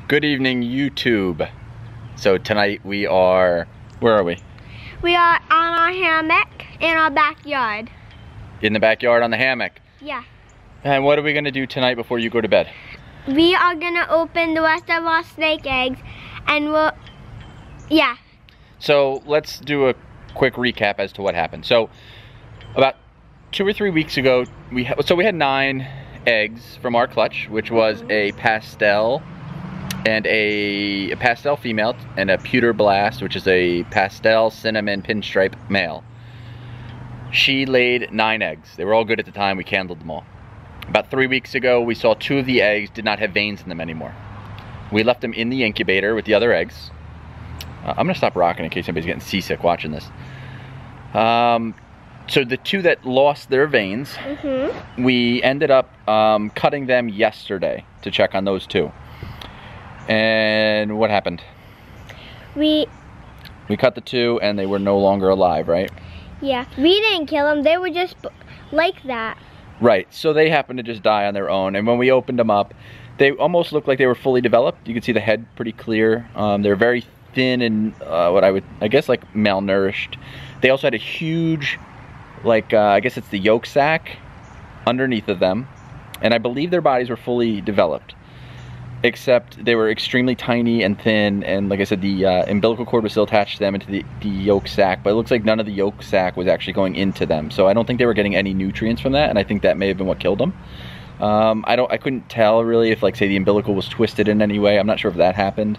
Good evening, YouTube. So tonight we are, where are we? We are on our hammock in our backyard. In the backyard on the hammock. Yeah. And what are we gonna do tonight before you go to bed? We are gonna open the rest of our snake eggs and yeah. So let's do a quick recap as to what happened. So about 2 or 3 weeks ago, we had 9 eggs from our clutch, which was a pastel and a pastel female and a Pewterblast, which is a pastel cinnamon pinstripe male. She laid 9 eggs. They were all good at the time. We candled them all. About 3 weeks ago, we saw 2 of the eggs did not have veins in them anymore. We left them in the incubator with the other eggs. I'm gonna stop rocking in case anybody's getting seasick watching this. So the 2 that lost their veins, we ended up cutting them yesterday to check on those 2. And what happened? We cut the 2 and they were no longer alive, right? Yeah, we didn't kill them. They were just like that. Right, so they happened to just die on their own. And when we opened them up, they almost looked like they were fully developed. You could see the head pretty clear. They're very thin and I guess like malnourished. They also had a huge, like I guess it's the yolk sac underneath of them. And I believe their bodies were fully developed. Except they were extremely tiny and thin, and like I said, the umbilical cord was still attached to them into the yolk sac, but it looks like none of the yolk sac was actually going into them. So I don't think they were getting any nutrients from that, and I think that may have been what killed them. I couldn't tell really if, like, say, the umbilical was twisted in any way. I'm not sure if that happened.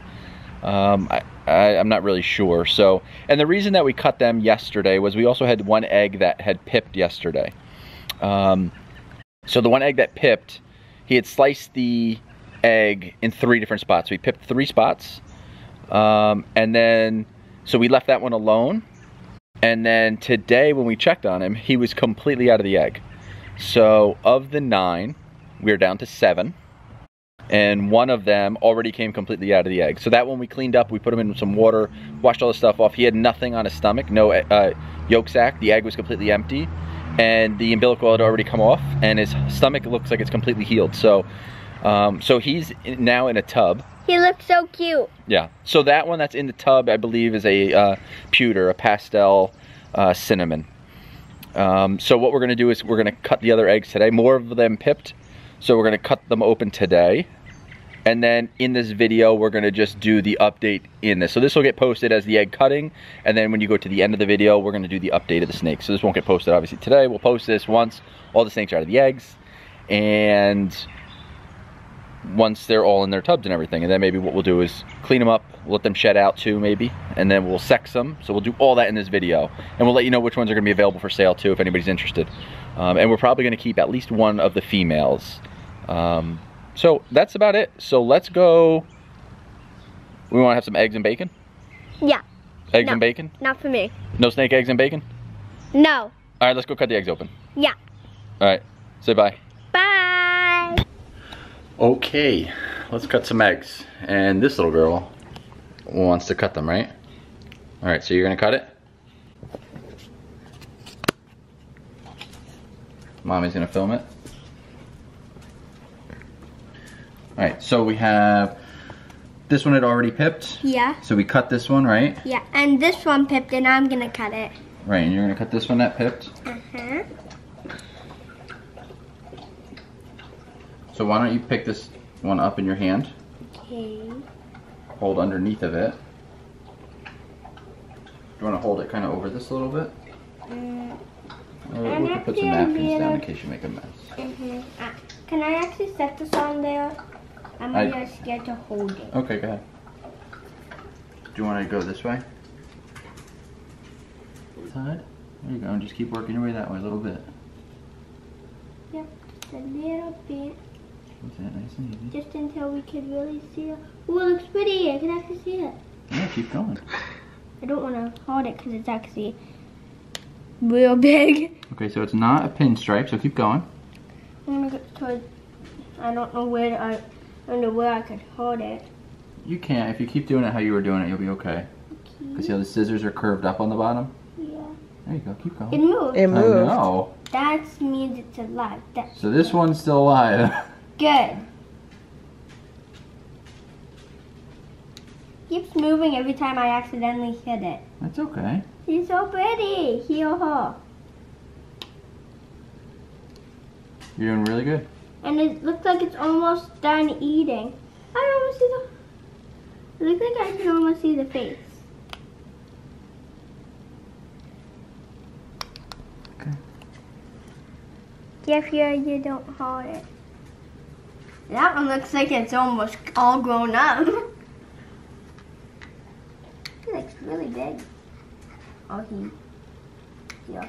I'm not really sure. So, and the reason that we cut them yesterday was we also had 1 egg that had pipped yesterday. So the 1 egg that pipped, he had sliced the egg in 3 different spots. We pipped 3 spots, and then so we left that one alone, and then today when we checked on him, he was completely out of the egg. So of the 9, we are down to 7, and 1 of them already came completely out of the egg. So that one we cleaned up, we put him in some water, washed all the stuff off. He had nothing on his stomach, no yolk sac. The egg was completely empty, and the umbilical had already come off, and his stomach looks like it's completely healed. So so he's now in a tub. He looks so cute. Yeah. So that one that's in the tub, I believe, is a pewter, a pastel cinnamon. So what we're going to do is we're going to cut the other eggs today. More of them pipped, so we're going to cut them open today. And then in this video, we're going to just do the update in this. So this will get posted as the egg cutting, and then when you go to the end of the video, we're going to do the update of the snakes. So this won't get posted obviously today. We'll post this once all the snakes are out of the eggs, and once they're all in their tubs and everything. And then maybe what we'll do is clean them up, we'll let them shed out too maybe, and then we'll sex them. So we'll do all that in this video, and we'll let you know which ones are going to be available for sale too if anybody's interested. And we're probably going to keep at least 1 of the females. So that's about it. So let's go. We want to have some eggs and bacon? Yeah. Eggs and bacon? Not for me. No snake eggs and bacon? No. Alright, let's go cut the eggs open. Yeah. Alright, say bye. Bye. Okay, let's cut some eggs. And this little girl wants to cut them, right? Alright, so you're gonna cut it? Mommy's gonna film it. Alright, so we have, this one had already pipped. Yeah. So we cut this one, right? Yeah, and this one pipped and I'm gonna cut it. Right, and you're gonna cut this one that pipped? Uh-huh. So why don't you pick this one up in your hand? Okay. Hold underneath of it. Do you want to hold it kind of over this a little bit? Or we can put some napkins down in case you make a mess. Can I actually set this on there? I'm really scared to hold it. Okay, go ahead. Do you want to go this way? Side? There you go, and just keep working your way that way a little bit. Yep, just a little bit. That's it, nice and easy. Just until we can really see it. Ooh, it looks pretty. I can actually see it. Yeah, keep going. I don't want to hold it because it's actually real big. Okay, so it's not a pinstripe, so keep going. I'm gonna get towards. I don't know where I could hold it. You can't. If you keep doing it how you were doing it, you'll be okay. Because see how the scissors are curved up on the bottom? Yeah. There you go. Keep going. It moved. It moved. I know. That means it's alive. So this one's still alive. good. keeps moving every time I accidentally hit it. That's okay. He's so pretty. Yo-ho. You're doing really good. And it looks like it's almost done eating. I almost see the... It looks like I can almost see the face. Okay. If you don't hold it. That one looks like it's almost all grown up. It looks really big. Oh, yeah,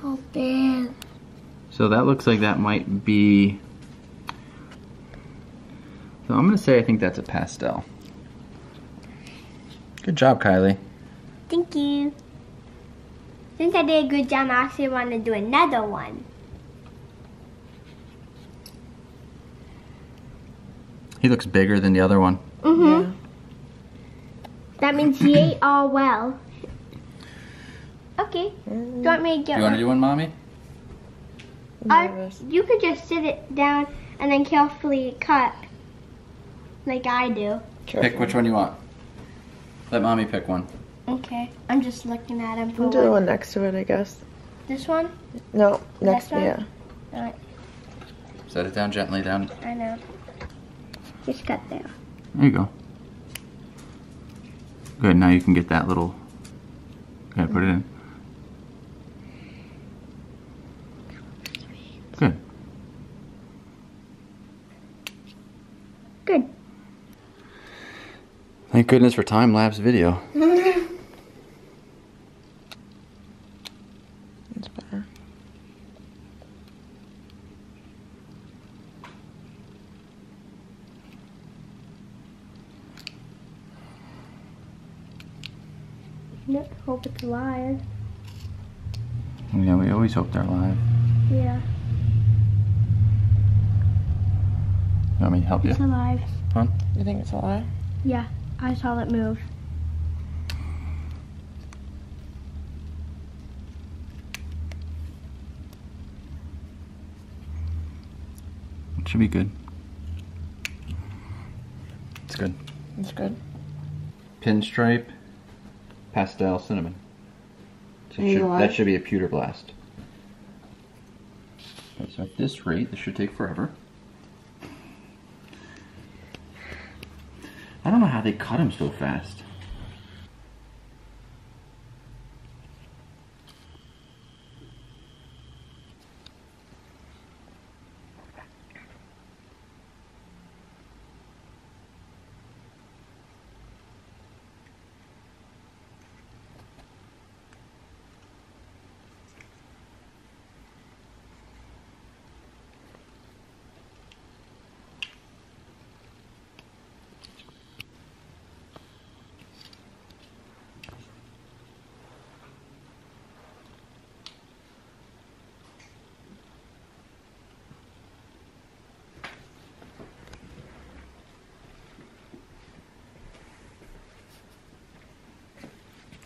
so big. So that looks like that might be... So I'm going to say I think that's a pastel. Good job, Kylie. Thank you. Since I did a good job, I actually want to do another one. He looks bigger than the other one. Mm-hmm. Yeah. That means he ate all well. Okay. Do you want me to get You want to do one, Mommy? You could just sit it down and then carefully cut. Like I do. Pick which one you want. Let Mommy pick one. Okay. I'm just looking at him for do the one next to it, I guess. This one? No, next one? Yeah. Alright. Set it down gently down. I know. Just cut there. There you go. Good, now you can get that little... Okay, put it in. Good. Good. Thank goodness for time-lapse video. It's better. Hope it's alive. Yeah, we always hope they're alive. Yeah. You want me to help you? It's alive. Huh? You think it's alive? Yeah. I saw it move. It should be good. It's good. It's good. Pinstripe, pastel, cinnamon. So that should be a Pewterblast. Okay, so at this rate, this should take forever. I don't know how they cut them so fast.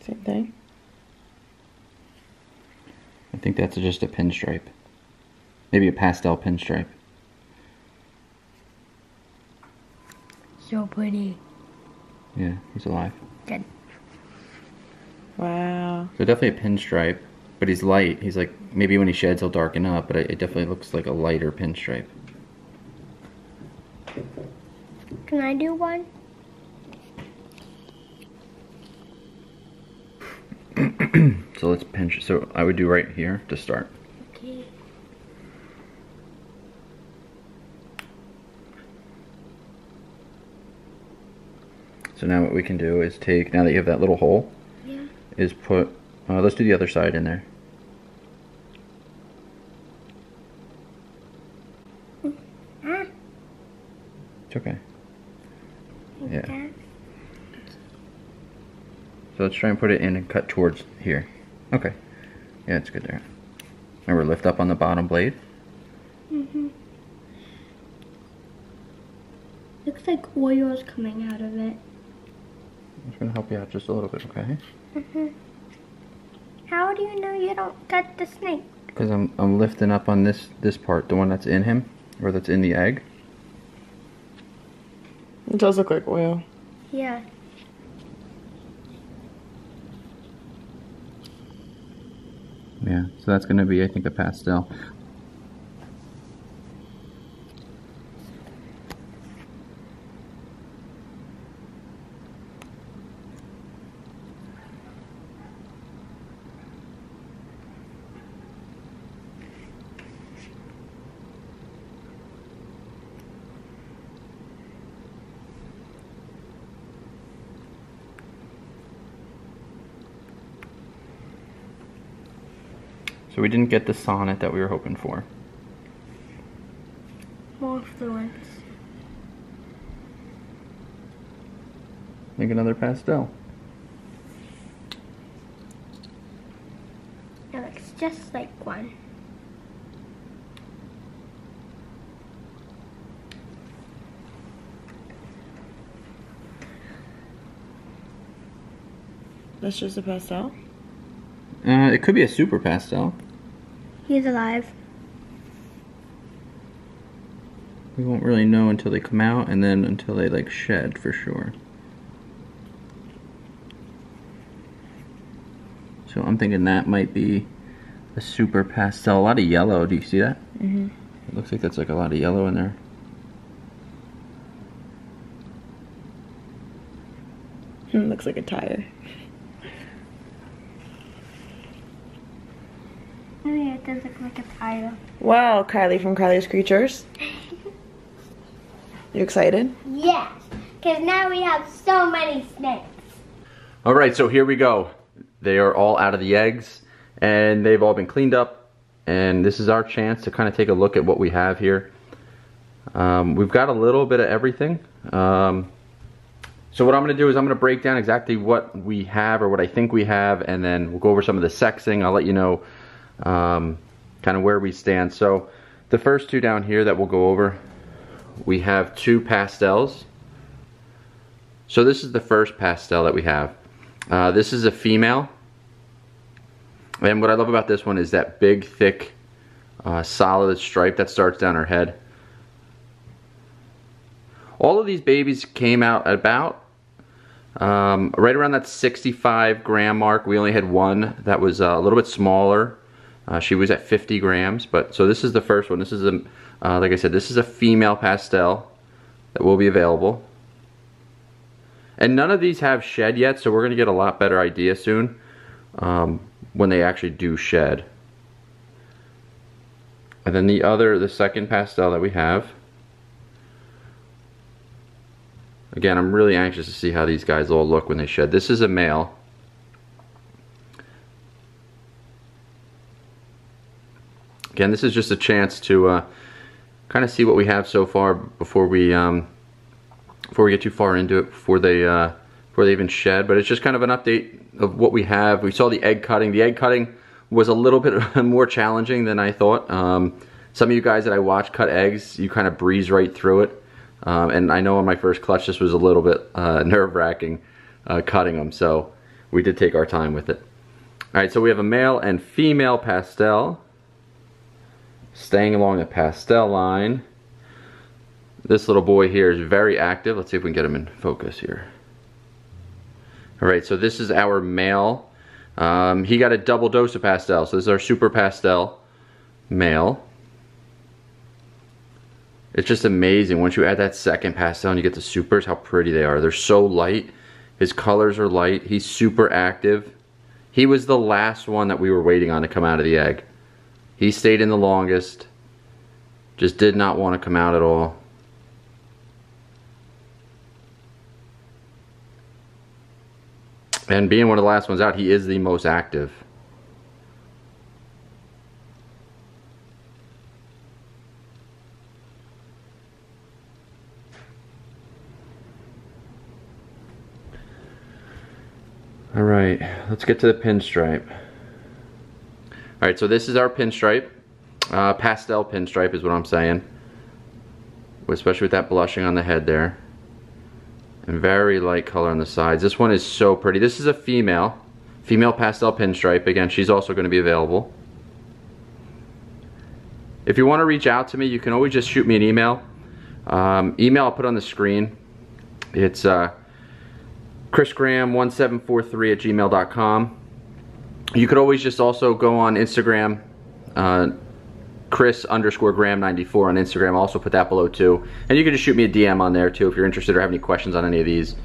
Same thing. I think that's just a pinstripe. Maybe a pastel pinstripe. So pretty. Yeah, he's alive. Good. Wow. So definitely a pinstripe, but he's light. He's like, maybe when he sheds he'll darken up, but it definitely looks like a lighter pinstripe. Can I do one? So let's pinch. So I would do right here to start. Okay. So now what we can do is take, now that you have that little hole, Yeah. is put, let's do the other side in there. Ah. It's okay. Like Yeah. that. So let's try and put it in and cut towards here. Okay. Yeah, it's good there. Remember, lift up on the bottom blade. Mhm. Looks like oil is coming out of it. I'm just gonna help you out just a little bit, okay? Mhm. How do you know you don't cut the snake? Because I'm lifting up on this part, the one that's in him, or that's in the egg. It does look like oil. Yeah. Yeah, so that's going to be, I think, a pastel. So we didn't get the sonnet that we were hoping for. More fluence. Make another pastel. It looks just like one. That's just a pastel? It could be a super pastel. He's alive. We won't really know until they come out, and then until they like shed for sure. So I'm thinking that might be a super pastel. A lot of yellow. Do you see that? Mm-hmm. It looks like that's like a lot of yellow in there. It looks like a tire. Oh yeah, it does look like a tire. Wow, Kylie from Kylie's Creatures. You excited? Yes, because now we have so many snakes. Alright, so here we go. They are all out of the eggs, and they've all been cleaned up, and this is our chance to kind of take a look at what we have here. We've got a little bit of everything. So what I'm going to do is I'm going to break down exactly what we have, or what I think we have, and then we'll go over some of the sexing. I'll let you know kind of where we stand. So the first two down here that we'll go over, we have two pastels. So this is the first pastel that we have. This is a female, and what I love about this one is that big, thick, solid stripe that starts down her head. All of these babies came out at about right around that 65 gram mark. We only had one that was a little bit smaller. She was at 50 grams, but so this is the first one. This is a, like I said, this is a female pastel that will be available. And none of these have shed yet, so we're going to get a lot better idea soon when they actually do shed. And then the second pastel that we have. Again, I'm really anxious to see how these guys all look when they shed. This is a male. Again, this is just a chance to kind of see what we have so far before we get too far into it, before they even shed. But it's just kind of an update of what we have. We saw the egg cutting. The egg cutting was a little bit more challenging than I thought. Some of you guys that I watch cut eggs, you kind of breeze right through it. And I know on my first clutch this was a little bit nerve-wracking cutting them, so we did take our time with it. Alright, so we have a male and female pastel. Staying along the pastel line. This little boy here is very active. Let's see if we can get him in focus here. Alright, so this is our male. He got a double dose of pastel, so this is our super pastel male. It's just amazing once you add that second pastel and you get the supers, how pretty they are. They're so light. His colors are light. He's super active. He was the last one that we were waiting on to come out of the egg. He stayed in the longest. Just did not want to come out at all. And being one of the last ones out, he is the most active. Alright, let's get to the pinstripe. Alright, so this is our pinstripe. Pastel pinstripe is what I'm saying. Especially with that blushing on the head there. And very light color on the sides. This one is so pretty. This is a female. Female pastel pinstripe. Again, she's also going to be available. If you want to reach out to me, you can always just shoot me an email. Email I'll put on the screen. It's chrisgraham1743@gmail.com. You could always just also go on Instagram, Chris_Graham94 on Instagram. I'll also put that below too. And you can just shoot me a DM on there too if you're interested or have any questions on any of these.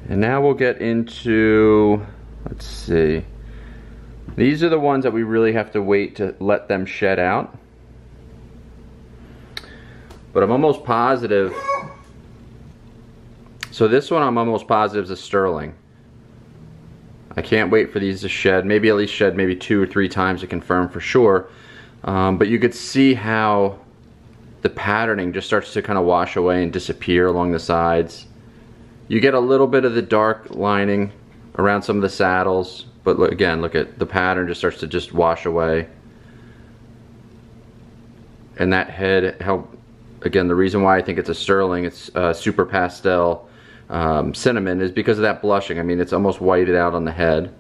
And now we'll get into, let's see. These are the ones that we really have to wait to let them shed out. But I'm almost positive. So this one I'm almost positive is a sterling. I can't wait for these to shed. Maybe at least shed maybe 2 or 3 times to confirm for sure. But you could see how the patterning just starts to kind of wash away and disappear along the sides. You get a little bit of the dark lining around some of the saddles. But look, again, look at the pattern just starts to just wash away. And that head, how, again, the reason why I think it's a sterling, it's Super Pastel cinnamon, is because of that blushing. I mean, it's almost whited out on the head.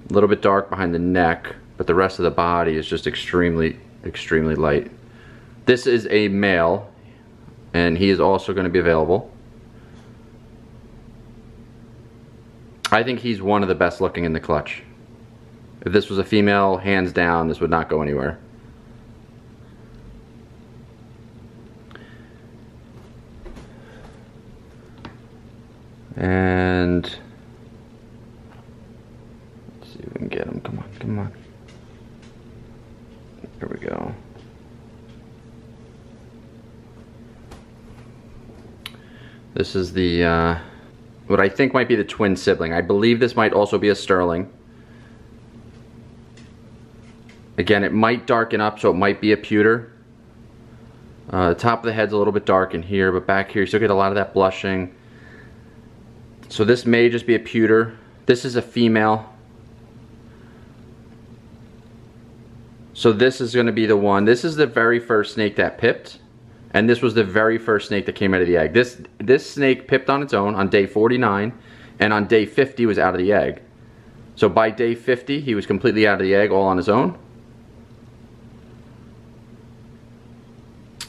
A little bit dark behind the neck, but the rest of the body is just extremely, extremely light. This is a male, and he is also going to be available. I think he's one of the best looking in the clutch. If this was a female, hands down, this would not go anywhere. And let's see if we can get him. Come on, come on. There we go. This is the what I think might be the twin sibling. I believe this might also be a sterling. Again, it might darken up, so it might be a pewter. The top of the head's a little bit dark in here, but back here you still get a lot of that blushing. So this may just be a pewter. This is a female. So this is going to be the one. This is the very first snake that pipped. And this was the very first snake that came out of the egg. This snake pipped on its own on day 49. And on day 50 was out of the egg. So by day 50 he was completely out of the egg all on his own.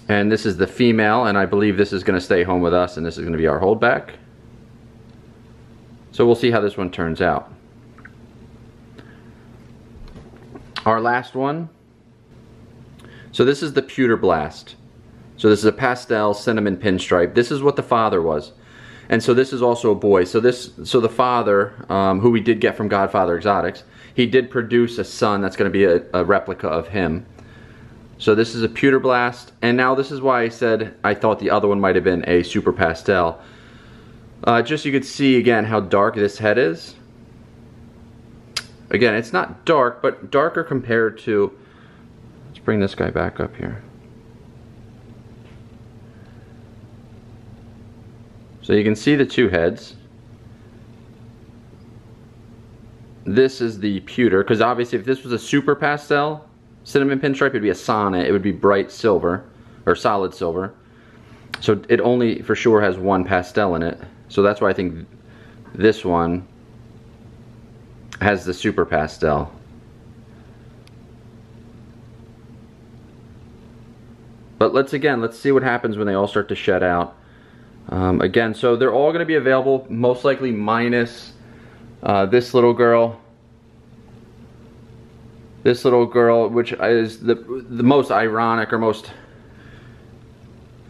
And this is the female. And I believe this is going to stay home with us. And this is going to be our holdback. So we'll see how this one turns out. Our last one. So this is the Pewterblast. So this is a pastel cinnamon pinstripe. This is what the father was. And so this is also a boy. So the father, who we did get from Godfather Exotics, he did produce a son that's going to be a replica of him. So this is a Pewterblast. And now this is why I said I thought the other one might have been a Super Pastel. Just so you could see again how dark this head is. Again, it's not dark, but darker compared to, let's bring this guy back up here. So you can see the two heads. This is the pewter, because obviously if this was a Super Pastel cinnamon pinstripe, it'd be a sonnet, it would be bright silver, or solid silver. So it only for sure has one pastel in it. So that's why I think this one has the Super Pastel. But let's see what happens when they all start to shed out. Again, so they're all going to be available, most likely minus this little girl. This little girl, which is the most ironic or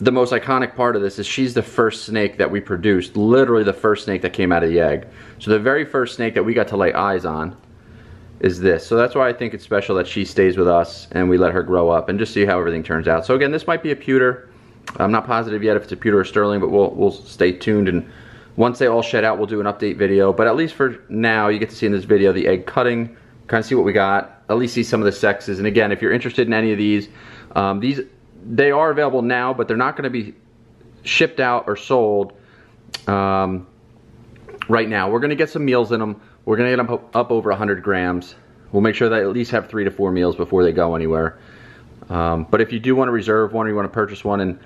the most iconic part of this, is she's the first snake that we produced, literally the first snake that came out of the egg. So the very first snake that we got to lay eyes on is this. So that's why I think it's special that she stays with us and we let her grow up and just see how everything turns out. So again, this might be a pewter. I'm not positive yet if it's a pewter or sterling, but we'll stay tuned, and once they all shed out, we'll do an update video. But at least for now, you get to see in this video the egg cutting, kind of see what we got, at least see some of the sexes. And again, if you're interested in any of these, they are available now, but they're not going to be shipped out or sold right now. We're going to get some meals in them. We're going to get them up over 100 grams. We'll make sure they at least have 3 to 4 meals before they go anywhere. But if you do want to reserve one or you want to purchase one and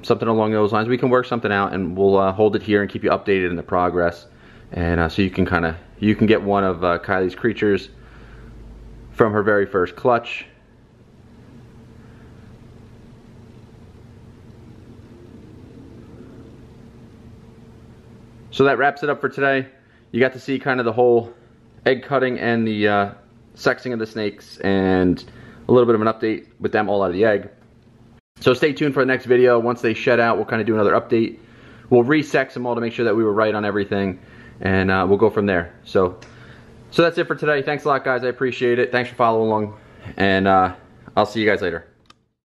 something along those lines, we can work something out, and we'll hold it here and keep you updated in the progress. And so you can get one of Kylie's creatures from her very first clutch. So that wraps it up for today. You got to see kind of the whole egg cutting and the sexing of the snakes, and a little bit of an update with them all out of the egg. So stay tuned for the next video. Once they shed out, we'll kind of do another update. We'll re-sex them all to make sure that we were right on everything, and we'll go from there. So that's it for today. Thanks a lot, guys. I appreciate it. Thanks for following along, and I'll see you guys later.